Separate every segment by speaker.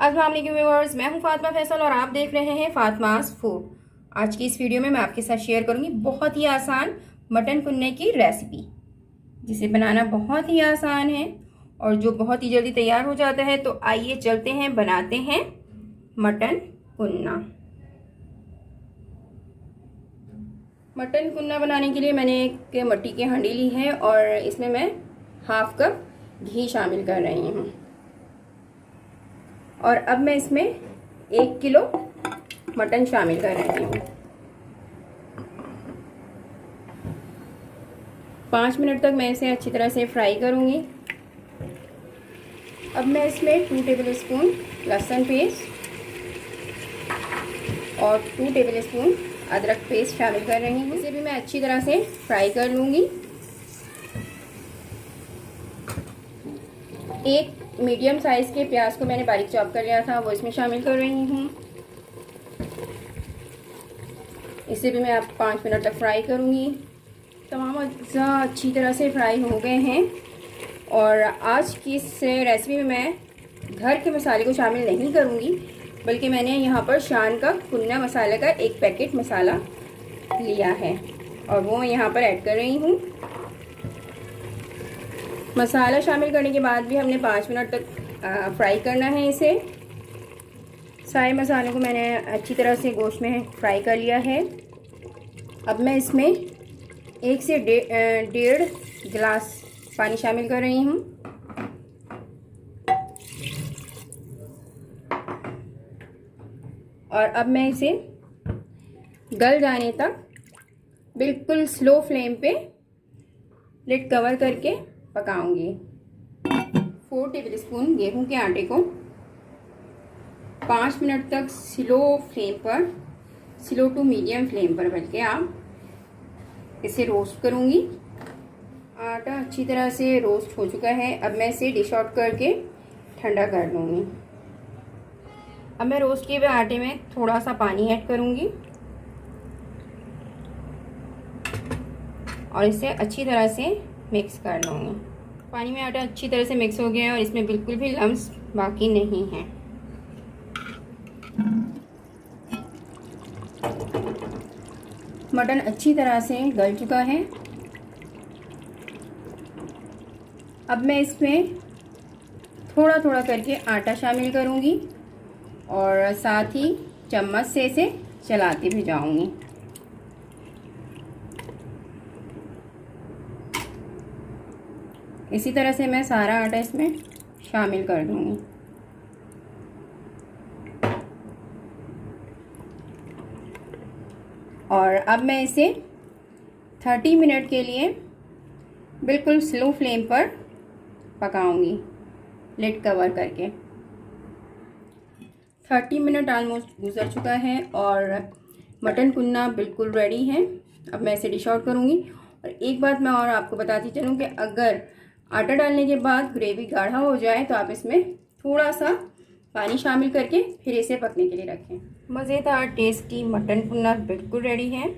Speaker 1: अस्सलाम वालेकुम व्यूअर्स, मैं हूं फातिमा फैसल और आप देख रहे हैं फातिमास फूड। आज की इस वीडियो में मैं आपके साथ शेयर करूंगी बहुत ही आसान मटन कुन्ने की रेसिपी, जिसे बनाना बहुत ही आसान है और जो बहुत ही जल्दी तैयार हो जाता है। तो आइए चलते हैं, बनाते हैं मटन कुन्ना। मटन कुन्ना बनाने के लिए मैंने एक मट्टी की हांडी ली है और इसमें मैं हाफ कप घी शामिल कर रही हूँ। और अब मैं इसमें 1 किलो मटन शामिल कर रही हूँ। 5 मिनट तक मैं इसे अच्छी तरह से फ्राई करूँगी। अब मैं इसमें 2 टेबल स्पून लहसुन पेस्ट और 2 टेबल स्पून अदरक पेस्ट शामिल कर रही हूँ। इसे भी मैं अच्छी तरह से फ्राई कर लूँगी। एक मीडियम साइज़ के प्याज को मैंने बारीक चॉप कर लिया था, वो इसमें शामिल कर रही हूँ। इसे भी मैं अब 5 मिनट तक फ्राई करूँगी। तमाम अज्जा अच्छी तरह से फ्राई हो गए हैं और आज की इस रेसिपी में मैं घर के मसाले को शामिल नहीं करूँगी, बल्कि मैंने यहाँ पर शान का कुन्ना मसाले का 1 पैकेट मसाला लिया है और वो मैं यहाँ पर ऐड कर रही हूँ। मसाला शामिल करने के बाद भी हमने 5 मिनट तक फ्राई करना है इसे। सारे मसालों को मैंने अच्छी तरह से गोश्त में फ्राई कर लिया है। अब मैं इसमें 1 से 1.5 गिलास पानी शामिल कर रही हूँ। और अब मैं इसे गल जाने तक बिल्कुल स्लो फ्लेम पे लिड कवर करके पकाऊंगी। 4 टेबल स्पून गेहूं के आटे को 5 मिनट तक स्लो टू मीडियम फ्लेम पर बल्कि आप इसे रोस्ट करूंगी। आटा अच्छी तरह से रोस्ट हो चुका है। अब मैं इसे डिश आउट करके ठंडा कर लूँगी। अब मैं रोस्ट किए हुए आटे में थोड़ा सा पानी ऐड करूँगी और इसे अच्छी तरह से मिक्स कर लूँगी। पानी में आटा अच्छी तरह से मिक्स हो गया है और इसमें बिल्कुल भी लम्स बाकी नहीं है। मटन अच्छी तरह से गल चुका है। अब मैं इसमें थोड़ा थोड़ा करके आटा शामिल करूँगी और साथ ही चम्मच से इसे चलाती भी जाऊँगी। इसी तरह से मैं सारा आटा इसमें शामिल कर दूँगी। और अब मैं इसे 30 मिनट के लिए बिल्कुल स्लो फ्लेम पर पकाऊंगी, लिड कवर करके। 30 मिनट ऑलमोस्ट गुजर चुका है और मटन कुन्ना बिल्कुल रेडी है। अब मैं इसे डिश आउट करूँगी। और एक बात मैं और आपको बताती चलूँ कि अगर आटा डालने के बाद ग्रेवी गाढ़ा हो जाए तो आप इसमें थोड़ा सा पानी शामिल करके फिर इसे पकने के लिए रखें। मज़ेदार टेस्टी मटन कुन्ना बिल्कुल रेडी है।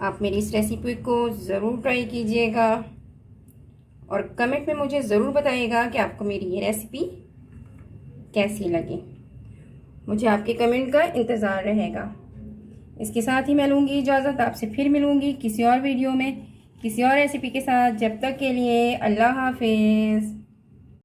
Speaker 1: आप मेरी इस रेसिपी को ज़रूर ट्राई कीजिएगा और कमेंट में मुझे ज़रूर बताइएगा कि आपको मेरी ये रेसिपी कैसी लगी। मुझे आपके कमेंट का इंतज़ार रहेगा। इसके साथ ही मैं लूँगी इजाज़त। आपसे फिर मिलूँगी किसी और वीडियो में किसी और रेसिपी के साथ। जब तक के लिए अल्लाह हाफिज़।